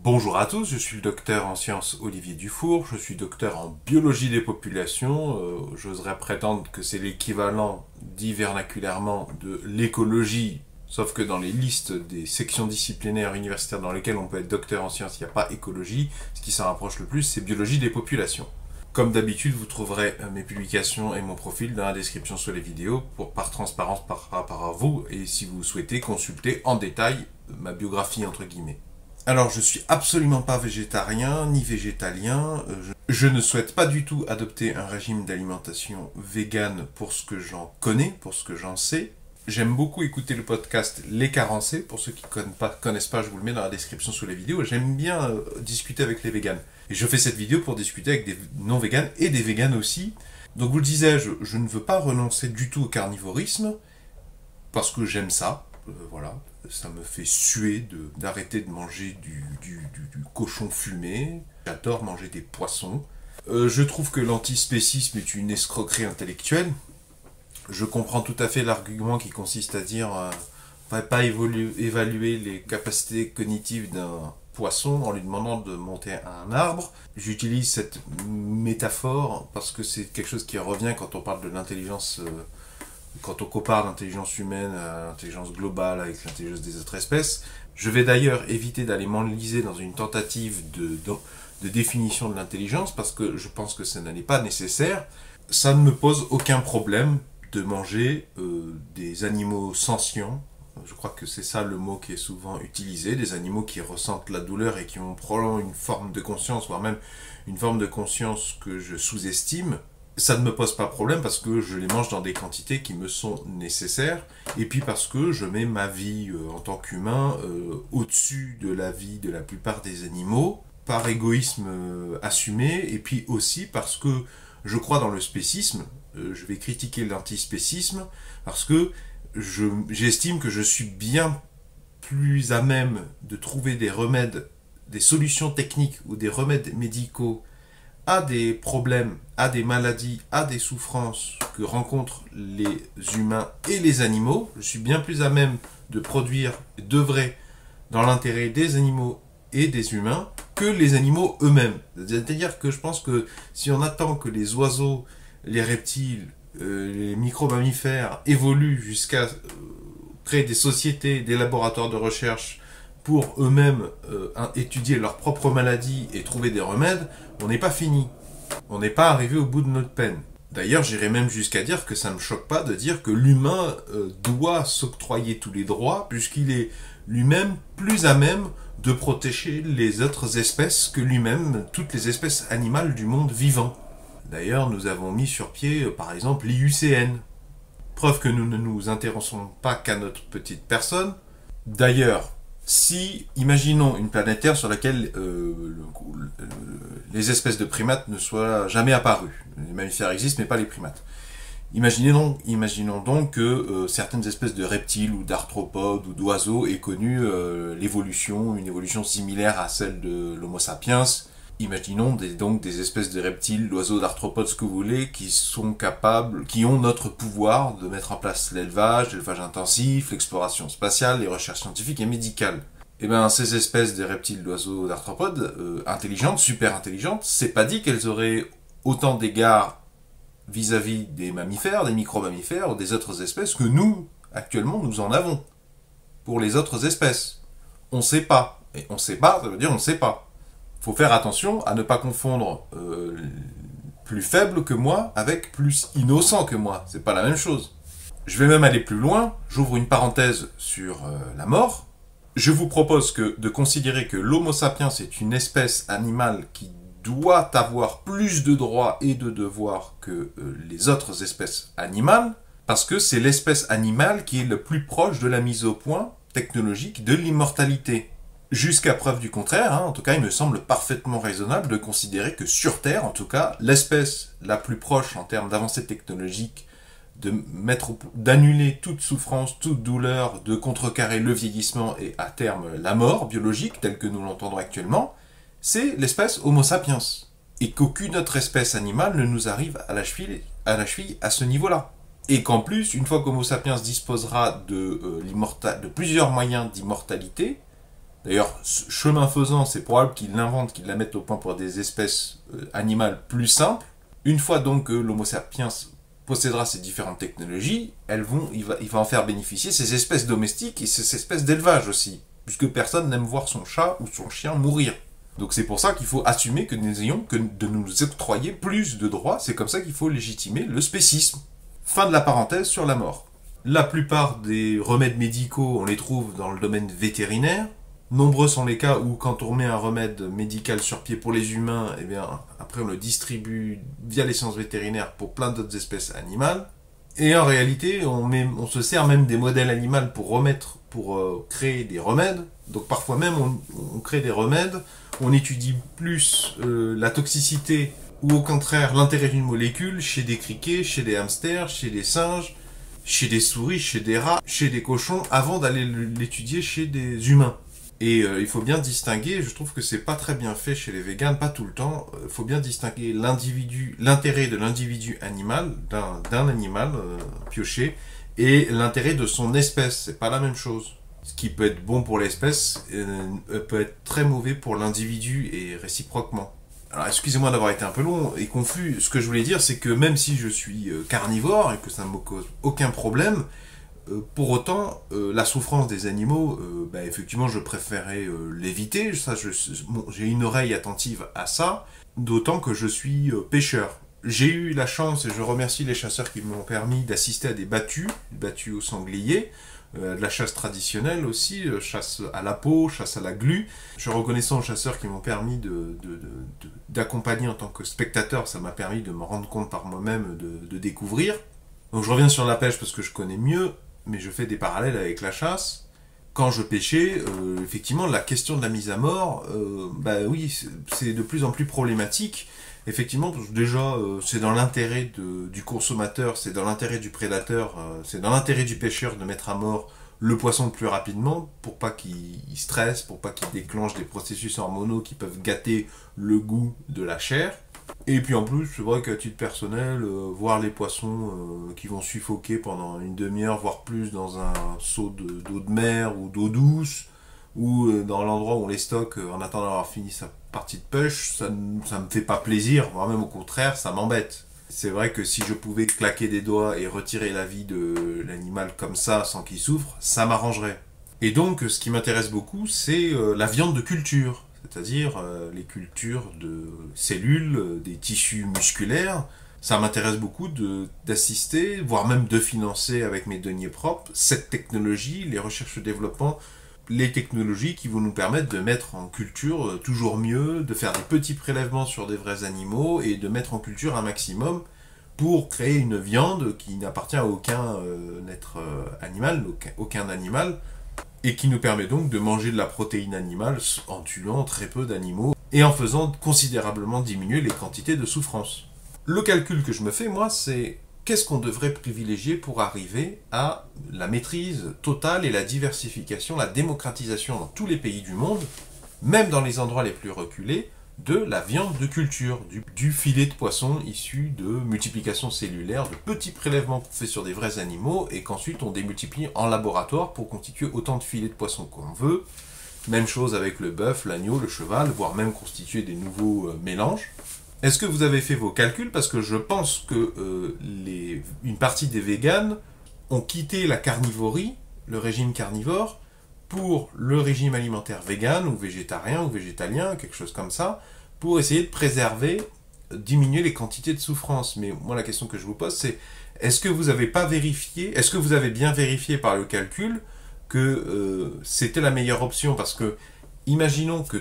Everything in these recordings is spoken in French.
Bonjour à tous, je suis le docteur en sciences Olivier Dufour, je suis docteur en biologie des populations, j'oserais prétendre que c'est l'équivalent dit vernaculairement de l'écologie, sauf que dans les listes des sections disciplinaires universitaires dans lesquelles on peut être docteur en sciences, il n'y a pas écologie, ce qui s'en rapproche le plus c'est biologie des populations. Comme d'habitude, vous trouverez mes publications et mon profil dans la description sous les vidéos par transparence par rapport à vous et si vous souhaitez consulter en détail ma biographie entre guillemets. Alors, je suis absolument pas végétarien ni végétalien. Je ne souhaite pas du tout adopter un régime d'alimentation végane pour ce que j'en connais, pour ce que j'en sais. J'aime beaucoup écouter le podcast Les Carencés. Pour ceux qui ne connaissent pas, je vous le mets dans la description sous les vidéos. J'aime bien discuter avec les véganes. Et je fais cette vidéo pour discuter avec des non-véganes et des véganes aussi. Donc, vous le disais, je ne veux pas renoncer du tout au carnivorisme parce que j'aime ça. Voilà, ça me fait suer d'arrêter de manger du cochon fumé. J'adore manger des poissons. Je trouve que l'antispécisme est une escroquerie intellectuelle. Je comprends tout à fait l'argument qui consiste à dire on ne va pas évaluer les capacités cognitives d'un poisson en lui demandant de monter à un arbre. J'utilise cette métaphore parce que c'est quelque chose qui revient quand on parle de l'intelligence. Quand on compare l'intelligence humaine à l'intelligence globale avec l'intelligence des autres espèces. Je vais d'ailleurs éviter d'aller m'enliser dans une tentative de définition de l'intelligence parce que je pense que ça n'est pas nécessaire. Ça ne me pose aucun problème de manger des animaux sentients. Je crois que c'est ça le mot qui est souvent utilisé, des animaux qui ressentent la douleur et qui ont probablement une forme de conscience, voire même une forme de conscience que je sous-estime. Ça ne me pose pas problème parce que je les mange dans des quantités qui me sont nécessaires et puis parce que je mets ma vie en tant qu'humain au-dessus de la vie de la plupart des animaux par égoïsme assumé et puis aussi parce que je crois dans le spécisme. Je vais critiquer l'antispécisme parce que j'estime que je suis bien plus à même de trouver des remèdes, des solutions techniques ou des remèdes médicaux à des problèmes, à des maladies, à des souffrances que rencontrent les humains et les animaux. Je suis bien plus à même de produire, d'œuvrer dans l'intérêt des animaux et des humains que les animaux eux-mêmes. C'est-à-dire que je pense que si on attend que les oiseaux, les reptiles, les micro-mammifères évoluent jusqu'à créer des sociétés, des laboratoires de recherche pour eux-mêmes étudier leurs propres maladies et trouver des remèdes, on n'est pas fini. On n'est pas arrivé au bout de notre peine. D'ailleurs, j'irais même jusqu'à dire que ça ne me choque pas de dire que l'humain doit s'octroyer tous les droits, puisqu'il est lui-même plus à même de protéger les autres espèces que lui-même, toutes les espèces animales du monde vivant. D'ailleurs, nous avons mis sur pied, par exemple, l'IUCN. Preuve que nous ne nous intéressons pas qu'à notre petite personne. D'ailleurs, si, imaginons une planète Terre sur laquelle les espèces de primates ne soient jamais apparues. Les mammifères existent, mais pas les primates. Imaginons donc que certaines espèces de reptiles ou d'arthropodes ou d'oiseaux aient connu l'évolution, une évolution similaire à celle de l'Homo sapiens. Imaginons donc des espèces de reptiles, d'oiseaux, d'arthropodes, ce que vous voulez, qui sont capables, qui ont notre pouvoir de mettre en place l'élevage intensif, l'exploration spatiale, les recherches scientifiques et médicales. Et bien, ces espèces de reptiles, d'oiseaux, d'arthropodes, intelligentes, super intelligentes, c'est pas dit qu'elles auraient autant d'égards vis-à-vis des mammifères, des micro-mammifères ou des autres espèces que nous, actuellement, nous en avons. Pour les autres espèces. On sait pas. Et on sait pas, ça veut dire on sait pas. Faut faire attention à ne pas confondre plus faible que moi avec plus innocent que moi. C'est pas la même chose. Je vais même aller plus loin. J'ouvre une parenthèse sur la mort. Je vous propose de considérer que l'Homo sapiens est une espèce animale qui doit avoir plus de droits et de devoirs que les autres espèces animales, parce que c'est l'espèce animale qui est le plus proche de la mise au point technologique de l'immortalité. Jusqu'à preuve du contraire, en tout cas, il me semble parfaitement raisonnable de considérer que sur Terre, en tout cas, l'espèce la plus proche en termes d'avancée technologique, d'annuler toute souffrance, toute douleur, de contrecarrer le vieillissement et à terme la mort biologique, telle que nous l'entendons actuellement, c'est l'espèce Homo sapiens. Et qu'aucune autre espèce animale ne nous arrive à la cheville à ce niveau-là. Et qu'en plus, une fois qu'Homo sapiens disposera de plusieurs moyens d'immortalité, D'ailleurs, chemin faisant, c'est probable qu'ils l'inventent, qu'ils la mettent au point pour des espèces animales plus simples. Une fois donc que l'Homo sapiens possédera ces différentes technologies, il va en faire bénéficier ces espèces domestiques et ces espèces d'élevage aussi, puisque personne n'aime voir son chat ou son chien mourir. Donc c'est pour ça qu'il faut assumer que nous ayons que de nous octroyer plus de droits, c'est comme ça qu'il faut légitimer le spécisme. Fin de la parenthèse sur la mort. La plupart des remèdes médicaux, on les trouve dans le domaine vétérinaire. Nombreux sont les cas où quand on met un remède médical sur pied pour les humains, eh bien, après on le distribue via les sciences vétérinaires pour plein d'autres espèces animales. Et en réalité, on se sert même des modèles animaux pour créer des remèdes. Donc parfois même on crée des remèdes, on étudie plus la toxicité ou au contraire l'intérêt d'une molécule chez des criquets, chez des hamsters, chez des singes, chez des souris, chez des rats, chez des cochons, avant d'aller l'étudier chez des humains. Et il faut bien distinguer, je trouve que c'est pas très bien fait chez les véganes, pas tout le temps, il faut bien distinguer l'intérêt de l'individu animal, d'un animal pioché, et l'intérêt de son espèce, c'est pas la même chose. Ce qui peut être bon pour l'espèce peut être très mauvais pour l'individu et réciproquement. Alors excusez-moi d'avoir été un peu long et confus, ce que je voulais dire c'est que même si je suis carnivore et que ça ne me cause aucun problème, pour autant, la souffrance des animaux, effectivement, je préférais l'éviter. Ça, j'ai une oreille attentive à ça, d'autant que je suis pêcheur. J'ai eu la chance, et je remercie les chasseurs qui m'ont permis d'assister à des battues au sanglier, de la chasse traditionnelle aussi, chasse à la peau, chasse à la glu. Je suis reconnaissant aux chasseurs qui m'ont permis d'accompagner en tant que spectateur. Ça m'a permis de me rendre compte par moi-même, de découvrir. Donc je reviens sur la pêche parce que je connais mieux, mais je fais des parallèles avec la chasse. Quand je pêchais, effectivement, la question de la mise à mort, oui, c'est de plus en plus problématique. Effectivement, parce que déjà, c'est dans l'intérêt du consommateur, c'est dans l'intérêt du prédateur, c'est dans l'intérêt du pêcheur de mettre à mort le poisson le plus rapidement, pour pas qu'il stresse, pour pas qu'il déclenche des processus hormonaux qui peuvent gâter le goût de la chair. Et puis en plus, c'est vrai qu'à titre personnel, voir les poissons qui vont suffoquer pendant une demi-heure, voire plus, dans un seau d'eau de mer ou d'eau douce, ou dans l'endroit où on les stocke en attendant d'avoir fini sa partie de pêche, ça me fait pas plaisir, voire même au contraire, ça m'embête. C'est vrai que si je pouvais claquer des doigts et retirer la vie de l'animal comme ça, sans qu'il souffre, ça m'arrangerait. Et donc, ce qui m'intéresse beaucoup, c'est la viande de culture. C'est-à-dire les cultures de cellules, des tissus musculaires. Ça m'intéresse beaucoup d'assister, voire même de financer avec mes deniers propres, cette technologie, les recherches et développement, les technologies qui vont nous permettre de mettre en culture toujours mieux, de faire des petits prélèvements sur des vrais animaux et de mettre en culture un maximum pour créer une viande qui n'appartient à aucun être animal, aucun animal, et qui nous permet donc de manger de la protéine animale en tuant très peu d'animaux et en faisant considérablement diminuer les quantités de souffrance. Le calcul que je me fais, moi, c'est qu'est-ce qu'on devrait privilégier pour arriver à la maîtrise totale et la diversification, la démocratisation dans tous les pays du monde, même dans les endroits les plus reculés, de la viande de culture, du filet de poisson issu de multiplication cellulaire, de petits prélèvements faits sur des vrais animaux et qu'ensuite on démultiplie en laboratoire pour constituer autant de filets de poisson qu'on veut. Même chose avec le bœuf, l'agneau, le cheval, voire même constituer des nouveaux mélanges. Est-ce que vous avez fait vos calculs? Parce que je pense que une partie des véganes ont quitté la carnivorie, le régime carnivore, pour le régime alimentaire vegan ou végétarien ou végétalien, quelque chose comme ça, pour essayer de préserver, diminuer les quantités de souffrance. Mais moi, la question que je vous pose, c'est est-ce que vous avez bien vérifié par le calcul que c'était la meilleure option? Parce que, imaginons que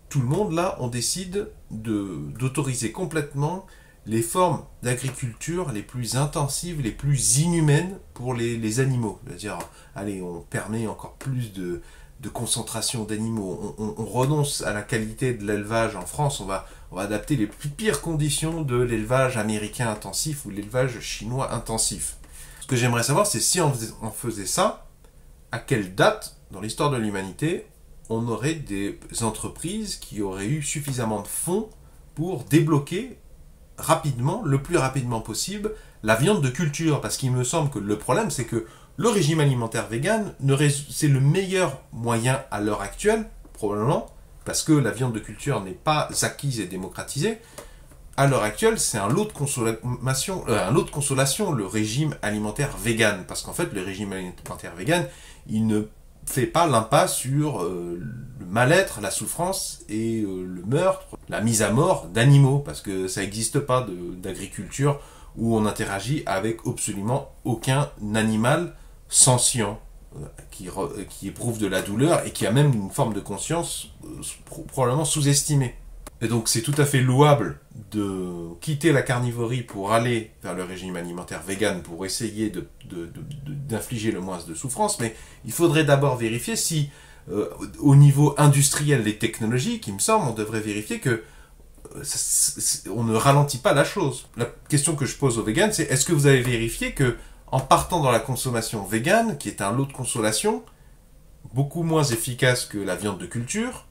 tout le monde, là, on décide d'autoriser complètement les formes d'agriculture les plus intensives, les plus inhumaines pour les animaux. C'est-à-dire, allez, on permet encore plus de concentration d'animaux, on renonce à la qualité de l'élevage en France, on va adapter les plus pires conditions de l'élevage américain intensif ou l'élevage chinois intensif. Ce que j'aimerais savoir, c'est si on faisait ça, à quelle date, dans l'histoire de l'humanité, on aurait des entreprises qui auraient eu suffisamment de fonds pour débloquer rapidement, le plus rapidement possible, la viande de culture. Parce qu'il me semble que le problème, c'est que Le régime alimentaire vegan, c'est le meilleur moyen à l'heure actuelle, probablement, parce que la viande de culture n'est pas acquise et démocratisée. À l'heure actuelle, c'est un lot de consolation, le régime alimentaire vegan. Parce qu'en fait, le régime alimentaire vegan, il ne fait pas l'impasse sur le mal-être, la souffrance et le meurtre, la mise à mort d'animaux. Parce que ça n'existe pas d'agriculture où on interagit avec absolument aucun animal sentient qui éprouve de la douleur et qui a même une forme de conscience probablement sous-estimée. Et donc c'est tout à fait louable de quitter la carnivorie pour aller vers le régime alimentaire vegan pour essayer d'infliger le moins de souffrance, mais il faudrait d'abord vérifier si, au niveau industriel et technologique, il me semble, on devrait vérifier que on ne ralentit pas la chose. La question que je pose aux végans, c'est est-ce que vous avez vérifié que, en partant dans la consommation végane, qui est un lot de consolation, beaucoup moins efficace que la viande de culture,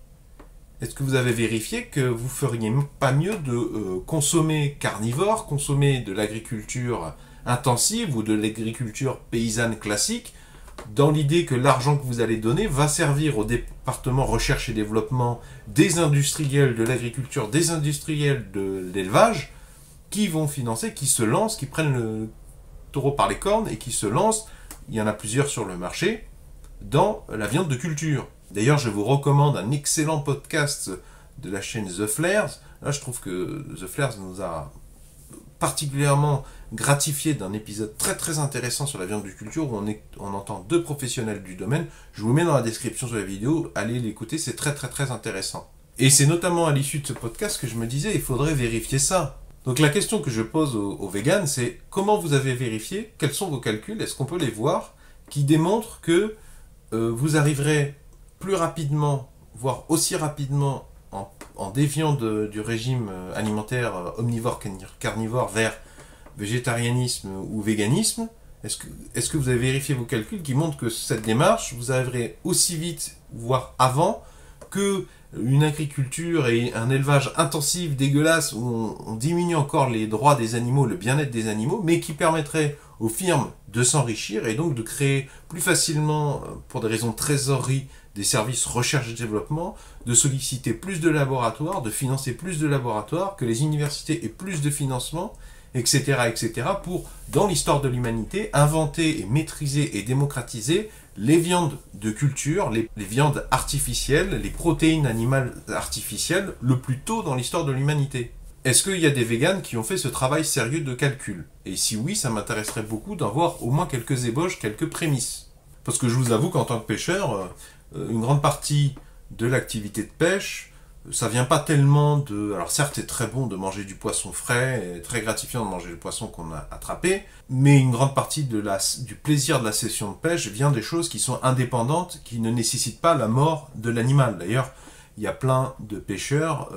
est-ce que vous avez vérifié que vous feriez pas mieux de consommer carnivore, consommer de l'agriculture intensive ou de l'agriculture paysanne classique, dans l'idée que l'argent que vous allez donner va servir au département recherche et développement des industriels de l'agriculture, des industriels de l'élevage, qui vont financer, qui se lancent, qui prennent le taureau par les cornes et qui se lancent, il y en a plusieurs sur le marché, dans la viande de culture. D'ailleurs, je vous recommande un excellent podcast de la chaîne The Flares. Là, je trouve que The Flares nous a particulièrement gratifié d'un épisode très très intéressant sur la viande de culture où on entend deux professionnels du domaine. Je vous mets dans la description de la vidéo, allez l'écouter, c'est très très très intéressant. Et c'est notamment à l'issue de ce podcast que je me disais, il faudrait vérifier ça. Donc la question que je pose aux végans, c'est comment vous avez vérifié, quels sont vos calculs, est-ce qu'on peut les voir, qui démontrent que vous arriverez plus rapidement, voire aussi rapidement, en déviant du régime alimentaire omnivore-carnivore vers végétarianisme ou véganisme. Est-ce que vous avez vérifié vos calculs qui montrent que cette démarche, vous arriverez aussi vite, voire avant, que une agriculture et un élevage intensif, dégueulasse, où on diminue encore les droits des animaux, le bien-être des animaux, mais qui permettrait aux firmes de s'enrichir et donc de créer plus facilement, pour des raisons de trésorerie, des services recherche et développement, de solliciter plus de laboratoires, de financer plus de laboratoires, que les universités aient plus de financement, etc., etc., pour, dans l'histoire de l'humanité, inventer et maîtriser et démocratiser les viandes de culture, les viandes artificielles, les protéines animales artificielles, le plus tôt dans l'histoire de l'humanité. Est-ce qu'il y a des végans qui ont fait ce travail sérieux de calcul? Et si oui, ça m'intéresserait beaucoup d'en voir au moins quelques ébauches, quelques prémices. Parce que je vous avoue qu'en tant que pêcheur, une grande partie de l'activité de pêche, ça vient pas tellement de... Alors certes, c'est très bon de manger du poisson frais, et très gratifiant de manger le poisson qu'on a attrapé, mais une grande partie du plaisir de la session de pêche vient des choses qui sont indépendantes, qui ne nécessitent pas la mort de l'animal. D'ailleurs, il y a plein de pêcheurs,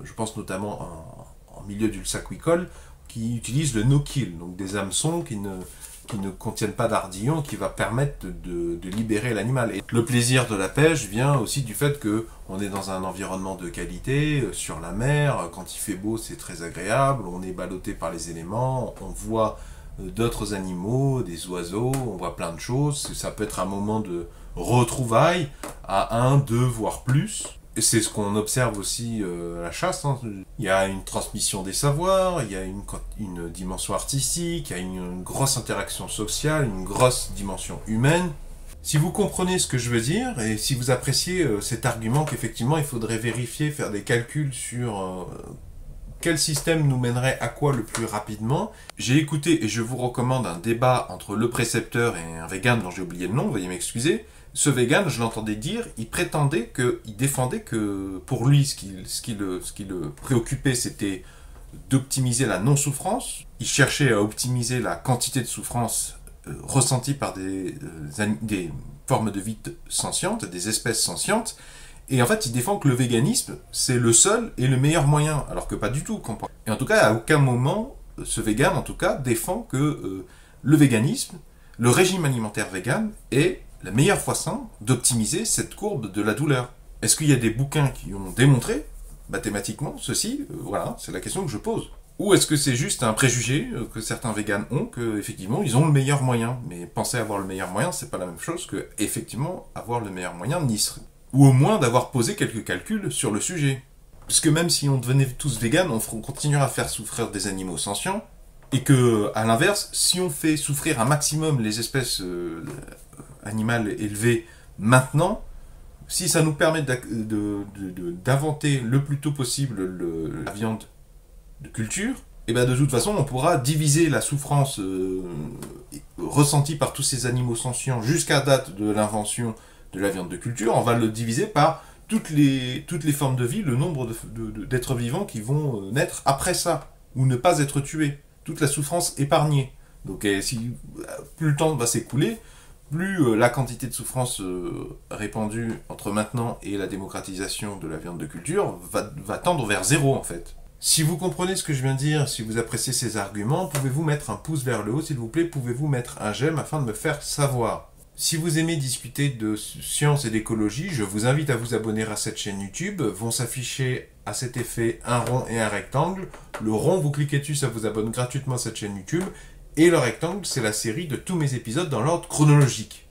je pense notamment en milieu dulsacquicole, qui utilisent le no-kill, donc des hameçons qui ne contiennent pas d'ardillon, qui va permettre de libérer l'animal. Et le plaisir de la pêche vient aussi du fait que on est dans un environnement de qualité, sur la mer, quand il fait beau c'est très agréable, on est ballotté par les éléments, on voit d'autres animaux, des oiseaux, on voit plein de choses, ça peut être un moment de retrouvailles à 1, 2, voire plus. Et c'est ce qu'on observe aussi à la chasse. Hein. Il y a une transmission des savoirs, il y a une dimension artistique, il y a une grosse interaction sociale, une grosse dimension humaine. Si vous comprenez ce que je veux dire, et si vous appréciez cet argument qu'effectivement il faudrait vérifier, faire des calculs sur quel système nous mènerait à quoi le plus rapidement, j'ai écouté et je vous recommande un débat entre le précepteur et un vegan dont j'ai oublié le nom, veuillez m'excuser. Ce vegan, je l'entendais dire, il défendait que pour lui, ce qui le préoccupait, c'était d'optimiser la non-souffrance. Il cherchait à optimiser la quantité de souffrance ressentie par des formes de vie sentientes, des espèces sentientes. Et en fait, il défend que le véganisme, c'est le seul et le meilleur moyen, alors que pas du tout. Et en tout cas, à aucun moment, ce vegan, en tout cas, défend que le véganisme, le régime alimentaire vegan est la meilleure façon d'optimiser cette courbe de la douleur. Est-ce qu'il y a des bouquins qui ont démontré, mathématiquement, ceci? Voilà, c'est la question que je pose. Ou est-ce que c'est juste un préjugé que certains véganes ont, que effectivement ils ont le meilleur moyen? Mais penser avoir le meilleur moyen, c'est pas la même chose que effectivement avoir le meilleur moyen n'y serait. Ou au moins d'avoir posé quelques calculs sur le sujet. Parce que même si on devenait tous véganes, on continuera à faire souffrir des animaux sentients, et que, à l'inverse, si on fait souffrir un maximum les espèces animales élevées maintenant, si ça nous permet d'inventer le plus tôt possible la viande de culture, et bien de toute façon on pourra diviser la souffrance ressentie par tous ces animaux sentients jusqu'à date de l'invention de la viande de culture, on va le diviser par toutes les formes de vie, le nombre d'êtres vivants qui vont naître après ça, ou ne pas être tués, toute la souffrance épargnée. Donc si plus le temps va s'écouler, plus la quantité de souffrance répandue entre maintenant et la démocratisation de la viande de culture va tendre vers zéro en fait. Si vous comprenez ce que je viens de dire, si vous appréciez ces arguments, pouvez-vous mettre un pouce vers le haut, s'il vous plaît, pouvez-vous mettre un j'aime afin de me faire savoir. Si vous aimez discuter de science et d'écologie, je vous invite à vous abonner à cette chaîne YouTube. Vont s'afficher à cet effet un rond et un rectangle. Le rond, vous cliquez dessus, ça vous abonne gratuitement à cette chaîne YouTube. Et le rectangle, c'est la série de tous mes épisodes dans l'ordre chronologique.